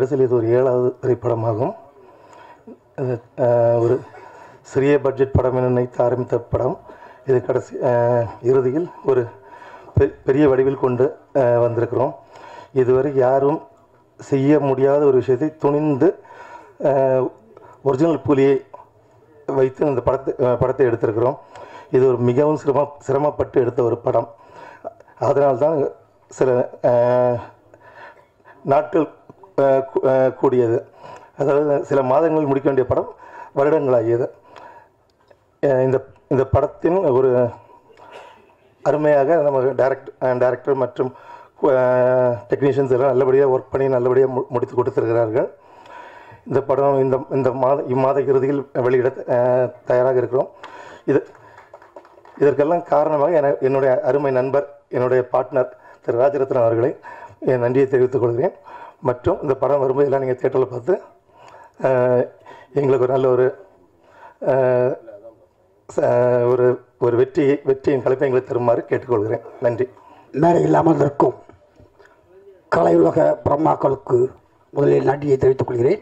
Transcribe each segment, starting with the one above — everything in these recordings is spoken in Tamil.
வரிசையில் இது ஒரு 7வது திரைப்படமாகும். ஒரு சிறிய பட்ஜெட் படம் என நினைத்து ஆரம்பித்த படம் இது கடைசி இறுதியில் ஒரு பெரிய வடிவில் கொண்டு வந்திருக்கிறோம். இதுவரை யாரும் செய்ய முடியாத ஒரு விஷயத்தை துணிந்து ஒரிஜினல் புலியை வைத்து இந்த படத்தை எடுத்திருக்கிறோம். இது ஒரு மிகவும் சிரமப்பட்டு எடுத்த ஒரு படம். அதனால்தான் சில நாட்கள் கூடியது. அதாவது சில மாதங்கள் முடிக்க வேண்டிய படம் வருடங்களாகியது. இந்த படத்தின் ஒரு அருமையாக நம்ம டைரக்டர் மற்றும் டெக்னீஷியன்ஸ் எல்லாம் நல்லபடியாக ஒர்க் பண்ணி நல்லபடியாக முடித்து கொடுத்துருக்கிறார்கள். இந்த படம் இம்மாத இறுதியில் வெளியிட தயாராக இருக்கிறோம். இதற்கெல்லாம் காரணமாக என்னுடைய அருமை நண்பர், என்னுடைய பார்ட்னர் திரு ராஜரத்னம் அவர்களை என் நன்றியை தெரிவித்துக் கொள்கிறேன். மற்றும் இந்த படம் வரும்போது எல்லாம் நீங்கள் தியேட்டரில் பார்த்து எங்களுக்கு ஒரு நல்ல ஒரு வெற்றியின் கலைப்பை எங்களுக்கு தருமாறு கேட்டுக்கொள்கிறேன். நன்றி. மேடையில் அமர்ந்திருக்கும் கலை உலக பிரம்மாக்களுக்கு முதலில் நன்றியை தெரிவித்துக் கொள்கிறேன்.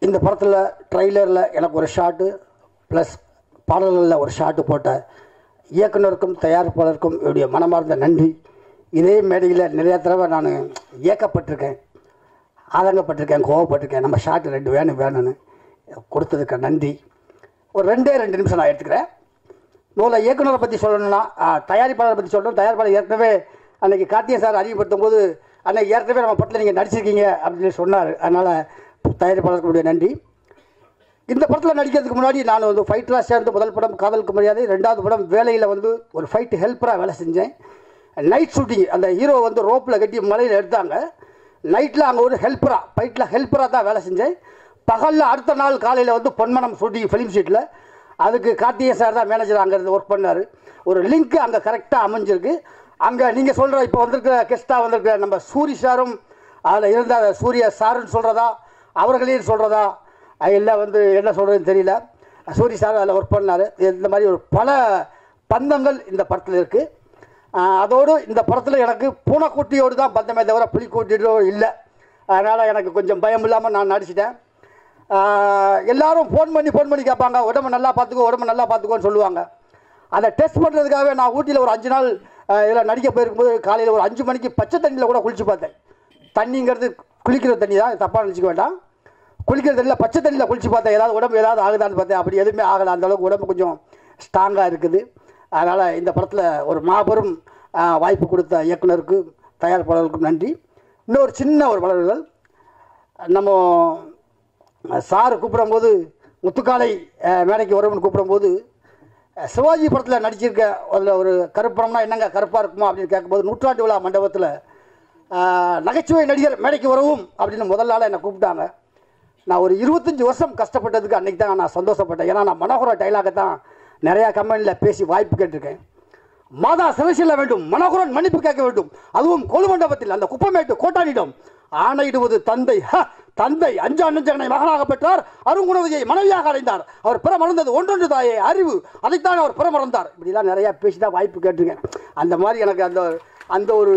இந்த படத்தில் ட்ரெய்லரில் எனக்கு ஒரு ஷாட்டு ப்ளஸ் பாடல்களில் ஒரு ஷாட்டு போட்ட இயக்குனருக்கும் தயாரிப்பாளருக்கும் என்னுடைய மனமார்ந்த நன்றி. இதே மேடையில் நிறையா தடவை நான் இயக்கப்பட்டிருக்கேன், ஆதங்கப்பட்டிருக்கேன், கோவப்பட்டிருக்கேன். நம்ம ஷாட்டு 2 வேணும்னு கொடுத்ததுக்கு நன்றி. ஒரு 2 நிமிஷம் நான் எடுத்துக்கிறேன். முதல்ல இயக்குனரை பற்றி சொல்லணும்னா தயாரிப்பாளரை பற்றி சொல்லணும். தயாரிப்பாளர் ஏற்கனவே அன்றைக்கி கார்த்திகேயன் சார் அறிவிப்படுத்தும் போது அன்றைக்கி ஏற்கனவே நம்ம படத்தில் நீங்கள் நடிச்சிருக்கீங்க அப்படின்னு சொன்னார். அதனால் தயாரிப்பாளருக்கு நன்றி. இந்த படத்தில் நடிக்கிறதுக்கு முன்னாடி நான் வந்து ஃபைட்டராக சேர்ந்து முதல் படம் காதலுக்கு மரியாதை, 2வது படம் வேலையில் வந்து ஒரு ஃபைட்டு ஹெல்ப்பராக வேலை செஞ்சேன். நைட் ஷூட்டிங் அந்த ஹீரோ வந்து ரோப்பில் கட்டி மலையில் எடுத்தாங்க. நைட்டில் அங்கே ஒரு ஃபைட்டில் ஹெல்ப்பராக தான் வேலை செஞ்சேன். பகலில் அடுத்த நாள் காலையில் வந்து பொன்மனம் ஷூட்டிங் ஃபிலிம் ஷீட்டில் அதுக்கு கார்த்திகேயன் சார் தான் மேனேஜர் அங்கேருந்து ஒர்க் பண்ணார். ஒரு லிங்க்கு அங்கே கரெக்டாக அமைஞ்சிருக்கு. அங்கே நீங்கள் சொல்கிற இப்போ வந்திருக்கிற கெஸ்ட்டாக வந்திருக்கிற நம்ம சூரி சாரும் அதில் இருந்த சூரிய சாருன்னு சொல்கிறதா அவர்களையும் சொல்கிறதா எல்லாம் வந்து என்ன சொல்கிறதுன்னு தெரியல. சூரி சார் அதில் ஒர்க் பண்ணார். இந்த மாதிரி ஒரு பல பந்தங்கள் இந்த படத்தில் இருக்குது. அதோடு இந்த படத்தில் எனக்கு பூனைக்குட்டியோடு தான் பந்தமே தவிர புலிக்குட்டியோடு இல்லை. அதனால் எனக்கு கொஞ்சம் பயம் இல்லாமல் நான் நடிச்சிட்டேன். எல்லோரும் ஃபோன் பண்ணி கேட்பாங்க, உடம்பு நல்லா பார்த்துக்கோன்னு சொல்லுவாங்க. அதை டெஸ்ட் பண்ணுறதுக்காகவே நான் ஊட்டியில் ஒரு 5 நாள் இதில் நடிக்க போயிருக்கும்போது காலையில் ஒரு 5 மணிக்கு பச்சை தண்ணியில் கூட குளிச்சு பார்த்தேன். தண்ணிங்கிறது குளிக்கிற தண்ணி தான், தப்பாக நினச்சிக்க வேண்டாம். குளிக்கிற தண்ணியில் பச்சை தண்ணியில் குளிச்சு பார்த்தேன். உடம்பு ஏதாவது ஆகுதான்னு பார்த்தேன். அப்படி எதுவுமே ஆகலை. அந்தளவுக்கு உடம்பு கொஞ்சம் ஸ்ட்ராங்காக இருக்குது. அதனால் இந்த படத்தில் ஒரு மாபெரும் வாய்ப்பு கொடுத்த இயக்குனருக்கு தயாரிப்பாளர்களுக்கும் நன்றி. இன்னொரு சின்ன ஒரு வளர்கள், நம்ம சார் கூப்பிடும்போது முத்துக்காலை மேடைக்கு வரும்னு கூப்பிடும்போது சிவாஜி படத்தில் நடிச்சிருக்க அதில் ஒரு கருப்படம்னா என்னங்க கருப்பாக இருக்குமா அப்படின்னு கேட்கும்போது 100ஆண்டு விழா மண்டபத்தில் நகைச்சுவை நடிகர் மேடைக்கு வரவும் அப்படின்னு முதல் நாளாக என்னை கூப்பிட்டாங்க. நான் ஒரு 25 வருஷம் கஷ்டப்பட்டதுக்கு அன்றைக்கி தான் நான் சந்தோஷப்பட்டேன். ஏன்னா நான் மனோகர டைலாகை தான் நிறையா கம்பெனியில் பேசி வாய்ப்பு கேட்டிருக்கேன். மாதா சிறைச்செல்ல வேண்டும், மனோகரன் மன்னிப்பு கேட்க வேண்டும், அதுவும் கொலு மண்டபத்தில் அந்த குப்பமேட்டு கோட்டானிடம் ஆணையிடுவது தந்தை. தந்தை அஞ்சானஞ்சகனை மகனாக பெற்றார், அருங்குணவியை மனைவியாக அடைந்தார். அவர் பிற மறந்தது ஒன்றொன்று தாயே அறிவு, அதைத்தான் அவர் பிற மறந்தார். இப்படிலாம் நிறையா பேசி தான் வாய்ப்பு கேட்டிருக்கேன். அந்த மாதிரி எனக்கு அந்த ஒரு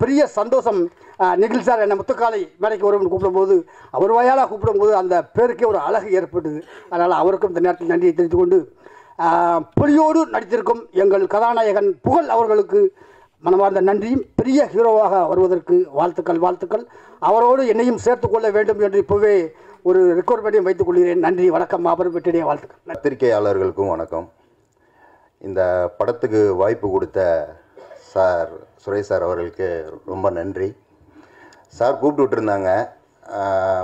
பெரிய சந்தோஷம். நிகில் சார் என்னை முத்துக்காலை மேடைக்கு வரும்னு கூப்பிடும்போது, அவர் வாயால் கூப்பிடும்போது அந்த பேருக்கே ஒரு அழகு ஏற்பட்டது. அதனால் அவருக்கும் இந்த நேரத்தில் நன்றியை தெரிவித்துக் கொண்டு, புலியோடு நடித்திருக்கும் எங்கள் கதாநாயகன் புகழ் அவர்களுக்கு மனமார்ந்த நன்றியும், பெரிய ஹீரோவாக வருவதற்கு வாழ்த்துக்கள். அவரோடு என்னையும் சேர்த்து கொள்ள வேண்டும் என்று இப்போவே ஒரு ரெக்கார்ட் வைத்துக் கொள்கிறேன். நன்றி, வணக்கம், மாபெரும் வெற்றிடைய வாழ்த்துக்கள். பத்திரிகையாளர்களுக்கும் வணக்கம். இந்த படத்துக்கு வாய்ப்பு கொடுத்த சார் சுரேஷ் சார் அவர்களுக்கு ரொம்ப நன்றி. சார் கூப்பிட்டு விட்டுருந்தாங்க,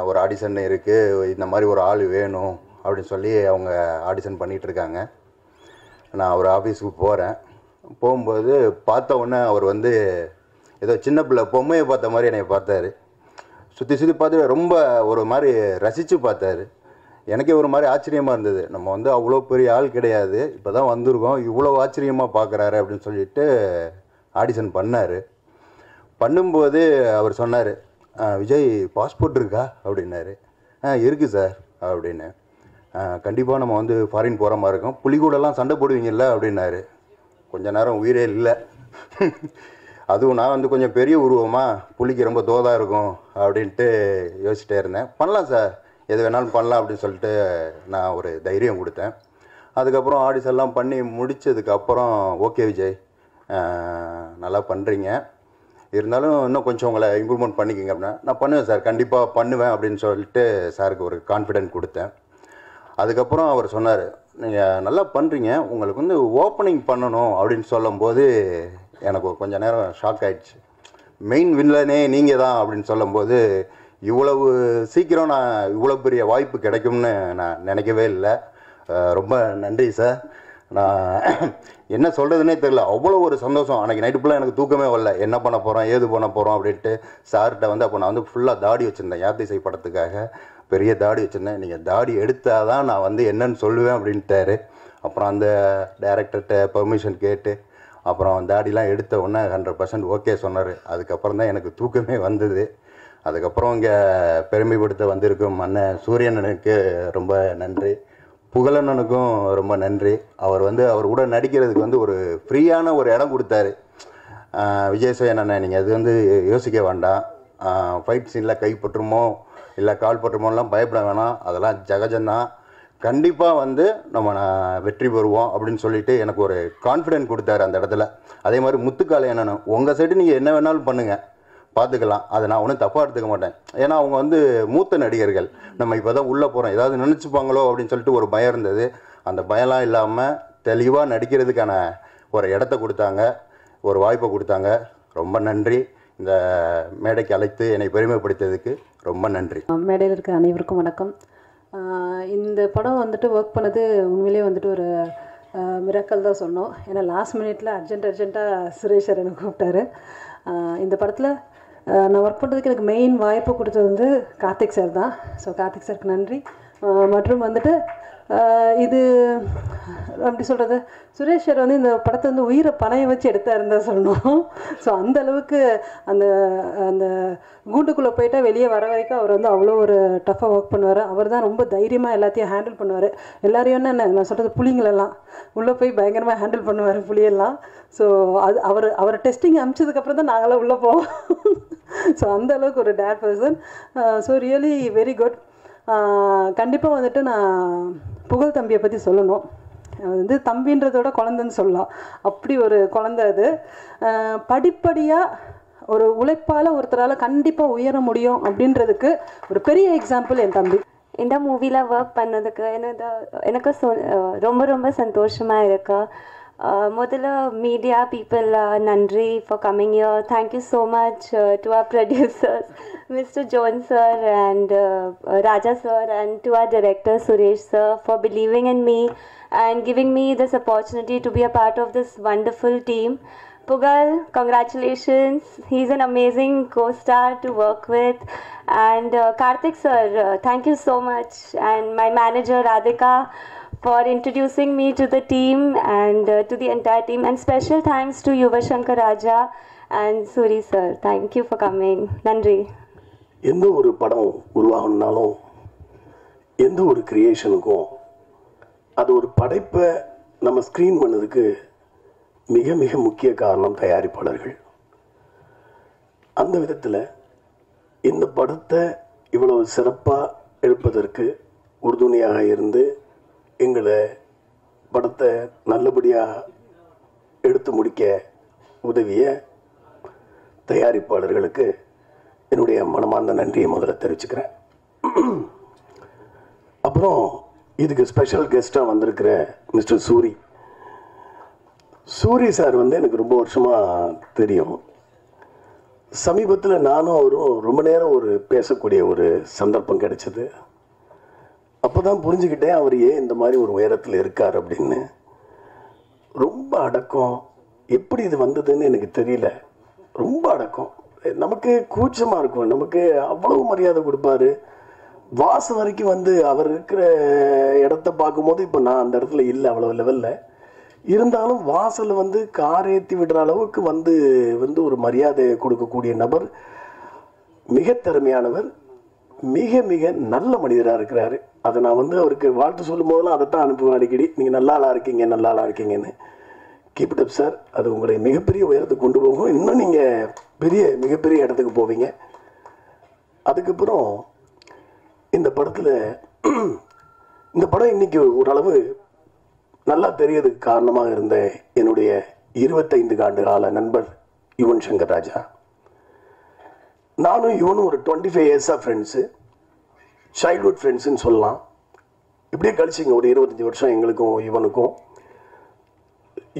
ஒரு ஆடிஷன் இருக்குது, இந்த மாதிரி ஒரு ஆள் வேணும் அப்படின்னு சொல்லி அவங்க ஆடிஷன் பண்ணிகிட்ருக்காங்க. நான் அவர் ஆஃபீஸுக்கு போகிறேன். போகும்போது பார்த்த உடனே அவர் வந்து ஏதோ சின்ன பிள்ளை பொம்மையை பார்த்த மாதிரி என்னை பார்த்தாரு. சுற்றி பார்த்து ரொம்ப ஒரு மாதிரி ரசித்து பார்த்தாரு. எனக்கே ஒரு மாதிரி ஆச்சரியமாக இருந்தது. நம்ம வந்து அவ்வளோ பெரிய ஆள் கிடையாது, இப்போ தான் வந்திருக்கோம், இவ்வளோ ஆச்சரியமாக பார்க்குறாரு அப்படின்னு சொல்லிட்டு ஆடிஷன் பண்ணார். பண்ணும்போது அவர் சொன்னார், விஜய் பாஸ்போர்ட் இருக்கா அப்படின்னாரு. இருக்குது சார் அப்படின்னு. கண்டிப்பாக நம்ம வந்து ஃபாரின் போகிற மாதிரி இருக்கும், புலிகூடெல்லாம் சண்டை போடுவீங்கல்ல அப்படின்னாரு. கொஞ்ச நேரம் உயிரே இல்லை. அதுவும் நான் வந்து கொஞ்சம் பெரிய உருவமாக புலிக்கு ரொம்ப தோதாக இருக்கும் அப்படின்ட்டு யோசிச்சிட்டே இருந்தேன். பண்ணலாம் சார், எது வேணாலும் பண்ணலாம் அப்படின்னு சொல்லிட்டு நான் ஒரு தைரியம் கொடுத்தேன். அதுக்கப்புறம் ஆடிஷன்லாம் பண்ணி முடித்ததுக்கப்புறம் ஓகே விஜய், நல்லா பண்ணுறீங்க, இருந்தாலும் இன்னும் கொஞ்சம் உங்களை இம்ப்ரூவ்மெண்ட் பண்ணிக்கிங்க அப்படின்னா, நான் பண்ணுவேன் சார், கண்டிப்பாக பண்ணுவேன் அப்படின்னு சொல்லிட்டு சாருக்கு ஒரு கான்ஃபிடென்ட் கொடுத்தேன். அதுக்கப்புறம் அவர் சொன்னார், நீங்கள் நல்லா பண்ணுறீங்க, உங்களுக்கு வந்து ஓப்பனிங் பண்ணணும் அப்படின்னு சொல்லும்போது எனக்கு கொஞ்சம் நேரம் ஷாக் ஆகிடுச்சு. மெயின் வில்லனே நீங்கள் தான் அப்படின்னு சொல்லும்போது இவ்வளவு சீக்கிரம் நான் இவ்வளோ பெரிய வாய்ப்பு கிடைக்கும்னு நான் நினைக்கவே இல்லை. ரொம்ப நன்றி சார். நான் என்ன சொல்கிறதுனே தெரியல, அவ்வளோ ஒரு சந்தோஷம். அன்றைக்கி நைட்டு ஃபுல்லாக எனக்கு தூக்கமே வரல, என்ன பண்ண போகிறோம் ஏது பண்ண போகிறோம் அப்படின்ட்டு. சார்கிட்ட வந்து அப்போ நான் வந்து ஃபுல்லாக தாடி வச்சுருந்தேன், யாத்திசை படத்துக்காக பெரிய தாடி வச்சுருந்தேன். நீங்கள் தாடி எடுத்தால் தான் நான் வந்து என்னன்னு சொல்லுவேன் அப்படின்ட்டாரு. அப்புறம் அந்த டைரக்டர்கிட்ட பெர்மிஷன் கேட்டு அப்புறம் தாடிலாம் எடுத்த உடனே 100% ஓகே சொன்னார். அதுக்கப்புறம் தான் எனக்கு தூக்கமே வந்தது. அதுக்கப்புறம் இங்கே பெருமைப்படுத்த வந்திருக்கும் அண்ணன் சூரியனனுக்கு ரொம்ப நன்றி, புகழண்ணனுக்கும் ரொம்ப நன்றி. அவர் வந்து அவர் கூட நடிக்கிறதுக்கு வந்து ஒரு ஃப்ரீயான ஒரு இடம் கொடுத்தாரு. விஜயசேகரன் அண்ணன், நீங்கள் அது வந்து யோசிக்க வேண்டாம், ஃபைட் சீனில் கைப்பற்றுமோ இல்லை கால் பற்றுமோலாம் பயப்பட வேணாம், அதெல்லாம் ஜகஜந்தான், கண்டிப்பாக வந்து நம்ம வெற்றி பெறுவோம் அப்படின்னு சொல்லிட்டு எனக்கு ஒரு கான்ஃபிடென்ட் கொடுத்தாரு அந்த இடத்துல. அதே மாதிரி முத்துக்காலை என்னென்னு, உங்கள் சைடு நீங்கள் என்ன வேணாலும் பண்ணுங்கள், பார்த்துக்கலாம், அதை நான் ஒன்றும் தப்பாக எடுத்துக்க மாட்டேன். ஏன்னா அவங்க வந்து மூத்த நடிகர்கள், நம்ம இப்போ தான் உள்ளே போகிறோம், ஏதாவது நினச்சிப்பாங்களோ அப்படின்னு சொல்லிட்டு ஒரு பயம் இருந்தது. அந்த பயம்லாம் இல்லாமல் தெளிவாக நடிக்கிறதுக்கான ஒரு இடத்த கொடுத்தாங்க, ஒரு வாய்ப்பை கொடுத்தாங்க. ரொம்ப நன்றி. இந்த மேடைக்கு அழைத்து என்னை பெருமைப்படுத்தியதுக்கு ரொம்ப நன்றி. மேடையில் இருக்க அனைவருக்கும் வணக்கம். இந்த படம் வந்துட்டு ஒர்க் பண்ணது உண்மையிலே வந்துட்டு ஒரு மிராக்கல் தான் சொன்னோம். ஏன்னா லாஸ்ட் மினிட்ல அர்ஜென்ட்டாக சுரேஷ் சார் எனக்கு கூப்பிட்டாரு. இந்த படத்தில் நான் ஒர்க் பண்ணுறதுக்கு எனக்கு மெயின் வாய்ப்பு கொடுத்தது வந்து கார்த்திக் சார் தான். ஸோ கார்த்திக் சாருக்கு நன்றி. மற்றும் வந்துட்டு இது அப்படி சொல்கிறது, சுரேஷ் சார் வந்து இந்த படத்தை வந்து உயிரை பணைய வச்சு எடுத்தாருன்னு தான் சொல்லணும். ஸோ அந்த அளவுக்கு அந்த அந்த கூண்டுக்குள்ளே போயிட்டால் வெளியே வர வரைக்கும் அவர் வந்து அவ்வளோ ஒரு டஃப்பாக ஒர்க் பண்ணுவார். அவர் தான் ரொம்ப தைரியமாக எல்லாத்தையும் ஹேண்டில் பண்ணுவார். எல்லாரையும் என்ன நான் சொல்கிறது, புலிங்களெல்லாம் உள்ளே போய் பயங்கரமாக ஹேண்டில் பண்ணுவார் புலியெல்லாம். ஸோ அது அவர் டெஸ்டிங் அனுப்பிச்சதுக்கப்புறம் தான் நாங்களாம் உள்ளே போவோம். ஸோ அந்த அளவுக்கு ஒரு date person. So really very good. கண்டிப்பாக வந்துட்டு நான் புகழ் தம்பியை பற்றி சொல்லணும். அது வந்து தம்பின்றதோட குழந்தைன்னு சொல்லலாம், அப்படி ஒரு குழந்தை அது. படிப்படியாக ஒரு உழைப்பால் ஒருத்தரால் கண்டிப்பாக உயர முடியும் அப்படின்றதுக்கு ஒரு பெரிய எக்ஸாம்பிள் என் தம்பி. இந்த மூவியில் ஒர்க் பண்ணதுக்கு எனக்கு ரொம்ப ரொம்ப சந்தோஷமாக இருக்கு. முதல்ல மீடியா பீப்புள் நன்றி for coming here. Thank you so much to our producers, Mr. John sir and Raja sir, and to our director Suresh sir for believing in me and giving me this opportunity to be a part of this wonderful team. Pugal, congratulations. He's an amazing co-star to work with. And Karthik sir, thank you so much. And my manager Radhika for introducing me to the team and to the entire team. And special thanks to Yuva Shankar Raja and Suri sir. Thank you for coming. Nandri. எந்த ஒரு படம் உருவாகணும்னாலும் எந்த ஒரு கிரியேஷனுக்கும் அது ஒரு படைப்பை நம்ம ஸ்க்ரீன் பண்ணதுக்கு மிக மிக முக்கிய காரணம் தயாரிப்பாளர்கள். அந்த விதத்தில் இந்த படத்தை இவ்வளவு சிறப்பாக எடுப்பதற்கு உறுதுணையாக இருந்து எங்களை படத்தை நல்லபடியாக எடுத்து முடிக்க உதவிய தயாரிப்பாளர்களுக்கு என்னுடைய மனமார்ந்த நன்றியை முதல்ல தெரிவிச்சுக்கிறேன். அப்புறம் இதுக்கு ஸ்பெஷல் கெஸ்ட்டாக வந்திருக்கிற மிஸ்டர் சூரி சார் வந்து எனக்கு ரொம்ப வருஷமாக தெரியும். சமீபத்தில் நானும் அவரும் ரொம்ப நேரம் பேசக்கூடிய ஒரு சந்தர்ப்பம் கிடைச்சது. அப்போ தான் புரிஞ்சுக்கிட்டேன் அவர் ஏன் இந்த மாதிரி ஒரு உயரத்தில் இருக்கார் அப்படின்னு. ரொம்ப அடக்கம், எப்படி இது வந்ததுன்னு எனக்கு தெரியல. ரொம்ப அடக்கம், நமக்கு கூச்சமாக இருக்கும், நமக்கு அவ்வளவு மரியாதை கொடுப்பாரு. வாசம் வரைக்கும் வந்து அவர் இருக்கிற இடத்த பார்க்கும்போது இப்போ நான் அந்த இடத்துல இல்லை, அவ்வளோ லெவலில் இருந்தாலும் வாசலில் வந்து கார் ஏற்றி விடுற அளவுக்கு வந்து ஒரு மரியாதையை கொடுக்கக்கூடிய நபர், மிக திறமையானவர், மிக மிக நல்ல மனிதராக இருக்கிறாரு. அதை நான் வந்து அவருக்கு வாழ்த்து சொல்லும் போதெல்லாம் அதை தான் அனுப்புவேன் அடிக்கடி, நீங்கள் நல்ல ஆளாக இருக்கீங்க நல்ல ஆளாக இருக்கீங்கன்னு. Keep it up sir. அது உங்களை மிகப்பெரிய உயரத்துக்கு கொண்டு போகும். இன்னும் நீங்கள் மிகப்பெரிய இடத்துக்கு போவீங்க. அதுக்கப்புறம் இந்த படத்தில் இந்த படம் இன்னைக்கு ஓரளவு நல்லா தெரியறதுக்கு காரணமாக இருந்த என்னுடைய 25 ஆண்டு கால நண்பர் யுவன் சங்கர் ராஜா. நானும் இவனும் ஒரு 25 இயர்ஸாக ஃப்ரெண்ட்ஸு, சைல்ட்ஹுட் ஃப்ரெண்ட்ஸுன்னு சொல்லலாம். இப்படியே கழிச்சிங்க ஒரு 25 வருஷம் எங்களுக்கும் இவனுக்கும்.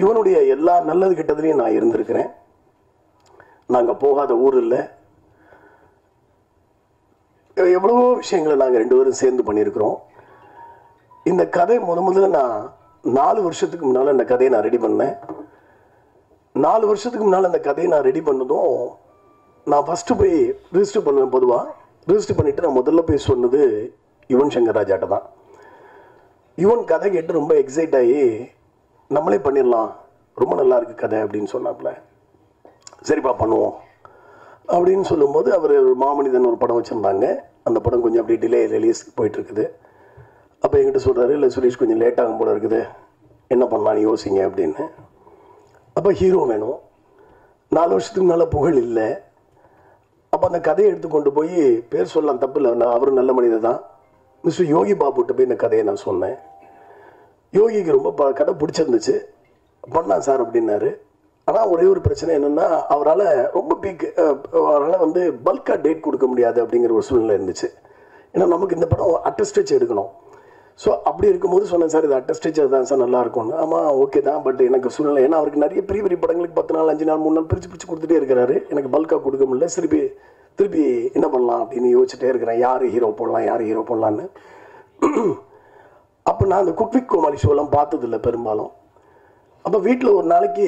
இவனுடைய எல்லா நல்லது கெட்டதுலையும் நான் இருந்திருக்கிறேன். நாங்கள் போகாத ஊர் இல்லை. எவ்வளவோ விஷயங்களை நாங்கள் 2 பேரும் சேர்ந்து பண்ணியிருக்கிறோம். இந்த கதை முதல்ல நான் 4 வருஷத்துக்கு முன்னால் இந்த கதையை நான் ரெடி பண்ணேன். 4 வருஷத்துக்கு முன்னால் அந்த கதையை நான் ரெடி பண்ணதும் நான் ஃபஸ்ட்டு போய் ரிஜிஸ்டர் பண்ணுவேன். பொதுவாக ரிஜிஸ்டர் பண்ணிவிட்டு நான் முதல்ல போய் சொன்னது யுவன் சங்கர் ராஜாட்ட தான். யுவன் கதை கேட்டு ரொம்ப எக்ஸைட் ஆகி நம்மளே பண்ணிடலாம், ரொம்ப நல்லா இருக்குது கதை அப்படின்னு சொன்னாப்புல. சரிப்பா பண்ணுவோம் அப்படின்னு சொல்லும்போது அவர் மாமனிதன் ஒரு படம் வச்சுருந்தாங்க. அந்த படம் கொஞ்சம் அப்படியே டிலே ரிலீஸ் போயிட்டுருக்குது. அப்போ என்கிட்ட சொல்கிறாரு, இல்லை சுரேஷ் கொஞ்சம் லேட் ஆகும் போல இருக்குது, என்ன பண்ணலான்னு யோசிங்க அப்படின்னு. அப்போ ஹீரோ வேணும். 4 வருஷத்துக்கு முன்னால் புகழ் இல்லை. அப்போ அந்த கதையை எடுத்து கொண்டு போய் பேர் சொல்லலாம், தப்பு இல்லை, அவரும் நல்ல மனிதர் தான். மிஸ்டர் யோகி பாபுட்ட போய் இந்த கதையை நான் சொன்னேன். யோகிக்கு ரொம்ப கதை பிடிச்சிருந்துச்சு, பண்ணலாம் சார் அப்படின்னாரு. ஆனால் ஒரே ஒரு பிரச்சனை என்னென்னா, அவரால் ரொம்ப அவரால் வந்து பல்காக டேட் கொடுக்க முடியாது அப்படிங்கிற ஒரு சூழ்நிலை இருந்துச்சு. ஏன்னா நமக்கு இந்த படம் அட்டஸ்டேஜ் எடுக்கணும். ஸோ அப்படி இருக்கும்போது சொன்னேன், சார் இது அட்டஸ்டேஜர் தான் சார், நல்லா இருக்கும்னு. ஆமாம் ஓகே தான், பட் எனக்கு சூழ்நிலை, ஏன்னா அவருக்கு நிறைய பெரிய பெரிய படங்களுக்கு 10 நாள் 5 நாள் 3 நாள் பிரித்து கொடுத்துட்டே இருக்கிறாரு. எனக்கு பல்காக கொடுக்க முடியல. திருப்பி என்ன பண்ணலாம் அப்படின்னு யோசிச்சுட்டே இருக்கிறேன், யார் ஹீரோ போடலான்னு. அப்போ நான் அந்த குக் வித் கோமாளி ஷோலாம் பார்த்ததில்லை பெரும்பாலும். அப்போ வீட்டில் ஒரு நாளைக்கு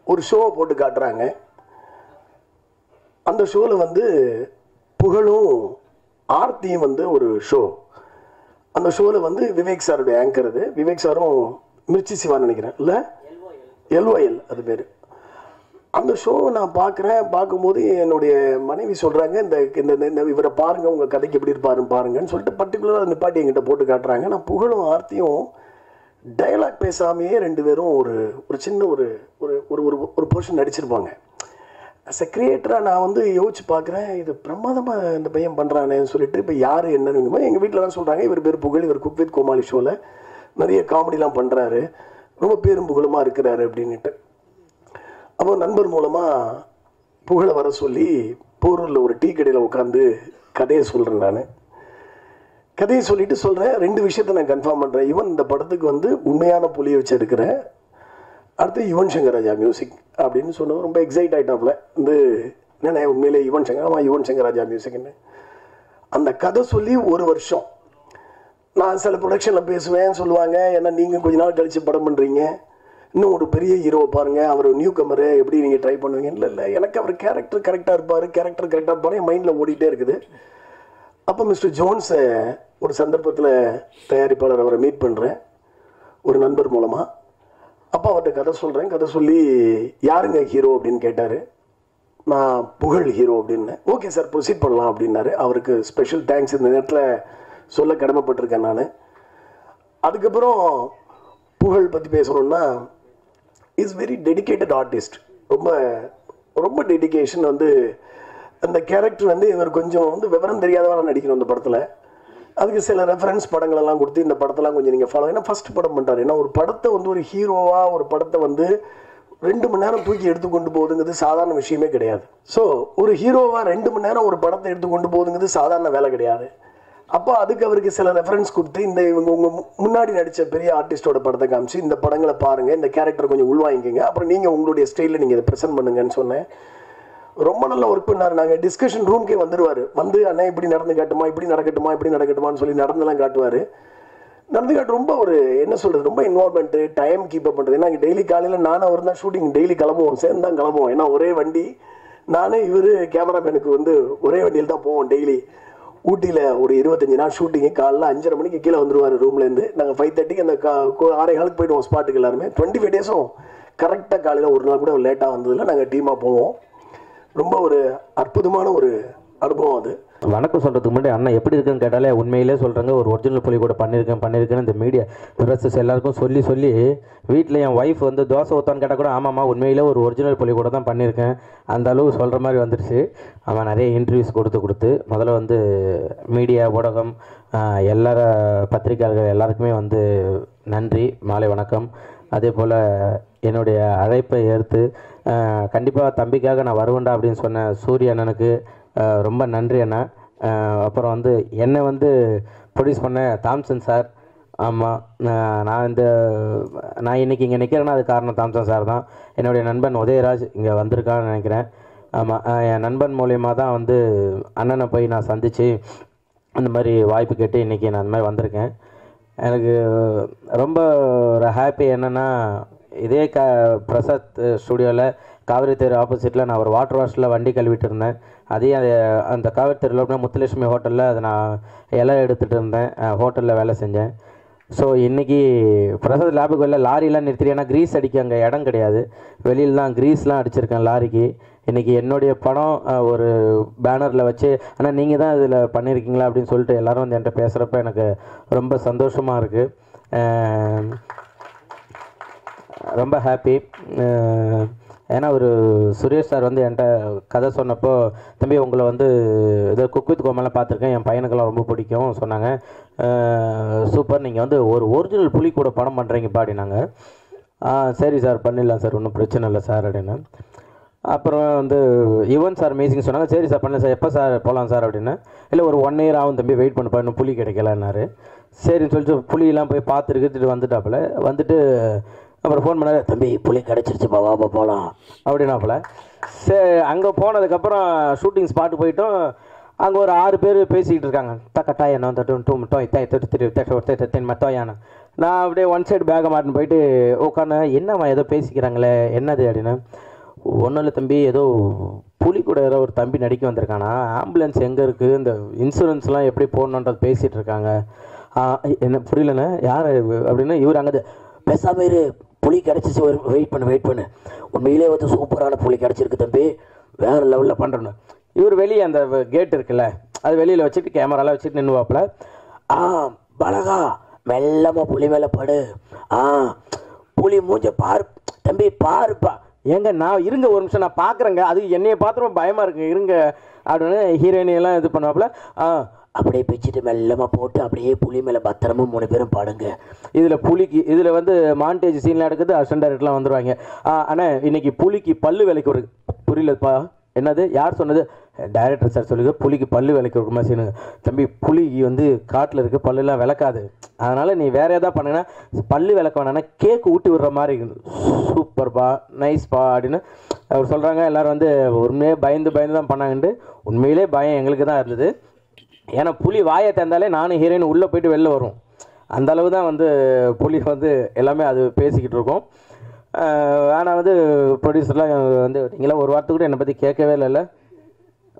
ஒரு ஷோவை போட்டு காட்டுறாங்க. அந்த ஷோவில் வந்து புகழும் ஆர்த்தியும் வந்து ஒரு ஷோ. அந்த ஷோவில் வந்து விவேக் சாருடைய ஆங்கர். அது விவேக் சாரும் மிர்ச்சி சிவான்னு நினைக்கிறேன், இல்லை LOL அது பேர். அந்த ஷோவை நான் பார்க்கும்போது என்னுடைய மனைவி சொல்கிறாங்க, இந்த இவரை பாருங்கள், உங்கள் கதைக்கு எப்படி பாருங்கன்னு சொல்லிட்டு பர்டிகுலராக நிப்பாட்டி என்கிட்ட போட்டு காட்டுறாங்க. நான் புகழும் ஆர்த்தியும் டயலாக் பேசாமையே 2 பேரும் ஒரு சின்ன ஒரு போர்ஷன் நடிச்சிருப்பாங்க. அஸ் எ கிரியேட்டராக நான் வந்து யோசிச்சு பார்க்குறேன், இது பிரமாதமாக இந்த பையன் பண்ணுறானேன்னு சொல்லிட்டு. இப்போ யார் என்னன்னு எங்கள் வீட்டில் தான் சொல்கிறாங்க, இவர் பேர் புகழ், இவர் குக் வித் கோமாளி ஷோவில் நிறைய காமெடிலாம் பண்ணுறாரு, ரொம்ப பேரும் புகழுமாக இருக்கிறாரு அப்படின்ட்டு. அப்போ நண்பர் மூலமாக புகழை வர சொல்லி போரூரில் ஒரு டீ கடையில் உட்காந்து கதையை சொல்கிறேன். நான் கதையை சொல்லிட்டு சொல்கிறேன், 2 விஷயத்தை நான் கன்ஃபார்ம் பண்ணுறேன். யுவன் இந்த படத்துக்கு வந்து உண்மையான புலியை வச்சு எடுக்கிறேன், அடுத்து யுவன் சங்கர் ராஜா மியூசிக் அப்படின்னு சொன்னது ரொம்ப எக்ஸைட் ஆகிட்டாப்புல. வந்து என்னென்ன உண்மையிலே யுவன் சங்கர் ராஜா மியூசிக்னு அந்த கதை சொல்லி 1 வருஷம் நான் சில ப்ரொடக்ஷனில் பேசுவேன், சொல்லுவாங்க, ஏன்னா நீங்கள் கொஞ்ச நாள் கழித்து படம் பண்ணுறீங்க, இன்னும் ஒரு பெரிய ஹீரோவை பாருங்கள், அவர் நியூ கமரு, எப்படி நீங்கள் ட்ரை பண்ணுவீங்க. இல்லை எனக்கு அவர் கேரக்டர் கரெக்டாக இருப்பார், என் மைண்டில் ஓடிட்டே இருக்குது. அப்போ மிஸ்டர் ஜோன்ஸை ஒரு சந்தர்ப்பத்தில் தயாரிப்பாளர் அவரை மீட் பண்ணுறேன் ஒரு நண்பர் மூலமாக. அப்போ அவர்கிட்ட கதை சொல்கிறேன். கதை சொல்லி யாருங்க ஹீரோ அப்படின்னு கேட்டார். நான் புகழ் ஹீரோ அப்படின்னு. ஓகே சார் ப்ரொசீட் பண்ணலாம் அப்படின்னாரு. அவருக்கு ஸ்பெஷல் தேங்க்ஸ் இந்த நேரத்தில் சொல்ல கடமைப்பட்டிருக்கேன் நான். அதுக்கப்புறம் புகழ் பற்றி பேசணுன்னா, இஸ் வெரி டெடிக்கேட்டட் ஆர்டிஸ்ட். ரொம்ப டெடிக்கேஷன். வந்து அந்த கேரக்டர் வந்து இவர் கொஞ்சம் வந்து விவரம் தெரியாதவராக நடிக்கணும் அந்த படத்தில். அதுக்கு சில ரெஃபரன்ஸ் படங்களெல்லாம் கொடுத்து இந்த படத்தெல்லாம் கொஞ்சம் நீங்கள் ஃபாலோ, ஏன்னா ஃபஸ்ட் படம் பண்ணுறாரு. ஏன்னா ஒரு படத்தை வந்து ஒரு ஹீரோவாக ஒரு படத்தை வந்து 2 மணி நேரம் தூக்கி எடுத்துக்கொண்டு போகுதுங்கிறது சாதாரண விஷயமே கிடையாது. ஸோ ஒரு ஹீரோவாக 2 மணி நேரம் ஒரு படத்தை எடுத்துக்கொண்டு போகுதுங்கிறது சாதாரண வேலை கிடையாது. அப்போ அதுக்கு அவருக்கு சில ரெஃபரன்ஸ் கொடுத்து, இவங்க உங்கள் முன்னாடி நடித்த பெரிய ஆர்டிஸ்டோட படத்தை காமிச்சு, இந்த படங்களை பாருங்கள், இந்த கேரக்டர் கொஞ்சம் உள்வாங்கிக்கங்க, அப்புறம் நீங்கள் உங்களுடைய ஸ்டைலில் நீங்கள் இதை ப்ரெசென்ட் பண்ணுங்கன்னு சொன்னேன். ரொம்ப நல்லா ஒர்க் பண்ணார். நாங்கள் டிஸ்கஷன் ரூம்க்கே வந்துடுவார். வந்து அண்ணா இப்படி நடந்து காட்டுமா, இப்படி நடக்கட்டுமான்னு சொல்லி நடந்துலாம் காட்டுவார். நடந்து காட்டு ரொம்ப ஒரு என்ன சொல்கிறது, ரொம்ப இன்வால்மெண்ட்டு, டைம் கீப் அப் பண்ணுறது. ஏன்னா டெய்லி காலையில் நானும் அவர் தான் ஷூட்டிங் டெய்லி கிளம்புவோம், சேர்ந்து தான் கிளம்புவோம். ஏன்னா ஒரே வண்டி, நானே இவர் கேமராமேனுக்கு வந்து ஒரே வண்டியில் தான் போவோம் டெய்லி. ஊட்டியில் ஒரு 25 நாள் ஷூட்டிங்கு. காலைல 5:30 மணிக்கு கீழே வந்துடுவார் ரூம்லேருந்து. நாங்கள் 5:30க்கு அந்த 6:15 போய்டுவோம் ஸ்பாட்டுக்கு எல்லாருமே. 25 டேஸும் கரெக்டாக காலையில் ஒரு நாள் கூட லேட்டாக வந்ததில்லை. நாங்கள் டீமாக போவோம். ரொம்ப ஒரு அற்புதமான ஒரு அனுபவம் அது. வணக்கம் சொல்கிறதுக்கு முன்னாடி அண்ணன் எப்படி இருக்குன்னு கேட்டாலே உண்மையிலே சொல்கிறாங்க. ஒரு ஒரிஜினல் புலி கூட பண்ணியிருக்கேன்னு இந்த மீடியா ப்ரெஸ்ஸஸ் எல்லாருக்கும் சொல்லி வீட்டில் என் ஒய்ஃப் வந்து தோசை ஊற்றான்னு கேட்டால் கூட ஆமாம்மா உண்மையிலே ஒரு ஒரிஜினல் புலி கூட தான் பண்ணியிருக்கேன் அந்த அளவு சொல்கிற மாதிரி வந்துருச்சு. அவன் நிறைய இன்டர்வியூஸ் கொடுத்து முதல்ல வந்து மீடியா ஊடகம் எல்லார பத்திரிகையாளர்கள் எல்லாருக்குமே வந்து நன்றி, மாலை வணக்கம். அதே போல் என்னுடைய அழைப்பை ஏற்று கண்டிப்பாக தம்பிக்காக நான் வருவேன்டா அப்படின்னு சொன்ன சூரிய அண்ணனுக்கு ரொம்ப நன்றி அண்ணா. அப்புறம் வந்து என்னை வந்து ப்ரொடியூஸ் பண்ண தாம்சன் சார். ஆமாம், நான் இன்றைக்கி இங்கே நிற்கிறேன்னா அது காரணம் தாம்சன் சார் தான். என்னுடைய நண்பன் உதயராஜ் இங்கே வந்திருக்கான்னு நினைக்கிறேன். ஆமாம், என் நண்பன் மூலயமா தான் வந்து அண்ணனை போய் நான் சந்தித்து அந்த மாதிரி வாய்ப்பு கேட்டு இன்றைக்கி நான் அந்த மாதிரி வந்திருக்கேன். எனக்கு ரொம்ப ஒரு ஹாப்பி என்னென்னா இதே பிரசாத் ஸ்டுடியோவில் காவிரி தெரு ஆப்போசிட்டில் நான் ஒரு வாட்டர் வாஷில் வண்டி கழுவிட்டு இருந்தேன். அதையும் அந்த காவிரி தெருவில் முத்துலட்சுமி ஹோட்டலில் அதை நான் இலை எடுத்துகிட்டு இருந்தேன், ஹோட்டலில் வேலை செஞ்சேன். ஸோ இன்றைக்கி பிரசாத் லேபுக்கு வெளில லாரிலாம் நிறுத்திட்டு, ஏன்னா க்ரீஸ் அடிக்க அங்கே இடம் கிடையாது, வெளியில் தான் க்ரீஸ்லாம் அடிச்சிருக்கேன் லாரிக்கு. இன்றைக்கி என்னுடைய படம் ஒரு பேனரில் வச்சு ஆனால் நீங்கள் தான் இதில் பண்ணியிருக்கீங்களா அப்படின்னு சொல்லிட்டு எல்லோரும் வந்து என்கிட்ட பேசுகிறப்ப எனக்கு ரொம்ப சந்தோஷமாக இருக்குது, ரொம்ப ஹாப்பி. ஏன்னா ஒரு சுரேஷ் சார் வந்து என்கிட்ட கதை சொன்னப்போ, தம்பி உங்களை வந்து ஏதோ குக் வித் கோமாலாம் பார்த்துருக்கேன், என் பையனுக்கெல்லாம் ரொம்ப பிடிக்கும் சொன்னாங்க. சூப்பர், நீங்கள் வந்து ஒரு ஒரிஜினல் புலி கூட படம் பண்ணுறீங்கப்பா அப்படின்னாங்க. சரி சார் பண்ணிடலாம் சார், ஒன்றும் பிரச்சனை இல்லை சார் அப்படின்னு. அப்புறம் வந்து யுவன் சார் மியூசிக் சொன்னாங்க. சரி சார் பண்ணல சார், எப்போ சார் போகலாம் சார் அப்படின்னா, இல்லை ஒரு 1 year ஆகும் தம்பி, வெயிட் பண்ணப்பா, இன்னும் புலி கிடைக்கலன்னாரு. சரின்னு சொல்லிட்டு புலியெல்லாம் போய் பார்த்துட்டு வந்துட்டாப்புல. வந்துட்டு அப்புறம் ஃபோன் பண்ணாரு, தம்பி புலி கிடச்சிருச்சுப்பா வாப்பா போகலாம் அப்படின்னாப்புல. சரி, அங்கே போனதுக்கப்புறம் ஷூட்டிங் ஸ்பாட்டு போயிட்டோம். அங்கே ஒரு 6 பேர் பேசிக்கிட்டு இருக்காங்க. தக்கட்டாய் என்ன மத்தோயான. நான் அப்படியே ஒன் சைடு பேக்கை மாட்டின்னு போயிட்டு உட்காந்து, என்னம்மா ஏதோ பேசிக்கிறாங்களே என்னது அப்படின்னா, ஒன்றும் இல்லை தம்பி, ஏதோ புலி கூட ஏதோ ஒரு தம்பி நடிக்க வந்திருக்கானா, ஆம்புலன்ஸ் எங்கே இருக்குது, இந்த இன்சூரன்ஸ்லாம் எப்படி போடணுன்றது பேசிகிட்டு இருக்காங்க. என்ன புரியலண்ணே யார் அப்படின்னா, இவர் அங்கே பேசாமல் இரு, புலி கிடச்சிச்சு, ஒரு வெயிட் பண்ணு, உண்மையிலே வந்து சூப்பரான புலி கிடச்சிருக்கு தம்பி, வேறு லெவலில் பண்ணுறேன்னு. இவர் வெளியே அந்த கேட் இருக்குல்ல, அது வெளியில் வச்சுட்டு கேமராலாம் வச்சுட்டு நின்றுவாப்பில். பலகா மெல்லமாக புலி மேலே படு, புலி மூஞ்ச பாரு தம்பி பாருப்பா. ஏங்க நான் இருங்க ஒரு நிமிஷம் நான் பார்க்குறேங்க, அது என்னையை பார்த்துரும் பயமாக இருக்குங்க இருங்க அப்படின்னு ஹீரோயினியெல்லாம் இது பண்ணுவாப்புல. அப்படியே பிச்சுட்டு மெல்லமாக போட்டு அப்படியே புலி மேலே பத்திரமும் 3 பேரும் பாடுங்க. இதில் புலிக்கு இதில் வந்து மாண்டேஜ் சீன்லாம் எடுக்குது, அசிஸ்டன்ட் டைரக்டர்லாம் வந்துடுவாங்க. ஆனால் இன்றைக்கி புலிக்கு பல்லு விலைக்கு ஒரு புரியலப்பா என்னது யார் சொன்னது, டைரக்டர் சார் சொல்லுங்க, புலிக்கு பல்லு விலைக்கு ஒரு மசினு. தம்பி புலி வந்து காட்டில் இருக்குது, பல்லுலாம் விளக்காது, அதனால் நீ வேறு எதாவது பண்ணுங்கன்னா பல்லு விளக்க வேணான்னா கேக்கு ஊட்டி விடுற மாதிரி சூப்பர்ப்பா நைஸ்ப்பா அப்படின்னு அவர் சொல்கிறாங்க. எல்லோரும் வந்து உண்மையே பயந்து தான் பண்ணாங்கன்ட்டு. உண்மையிலே பயம் எங்களுக்கு தான் இருந்தது. ஏன்னா புலி வாயை திறந்தாலே நானும் ஹீரோயின் உள்ளே போய்ட்டு வெளில வரும், அந்த அளவு தான் வந்து புலி வந்து எல்லாமே அது பேசிக்கிட்டு இருக்கோம். ஆனால் வந்து ப்ரொடியூசர்லாம் வந்து நீங்களாம் ஒரு வாரத்துக்கு கூட என்னை பற்றி கேட்கவே இல்லை,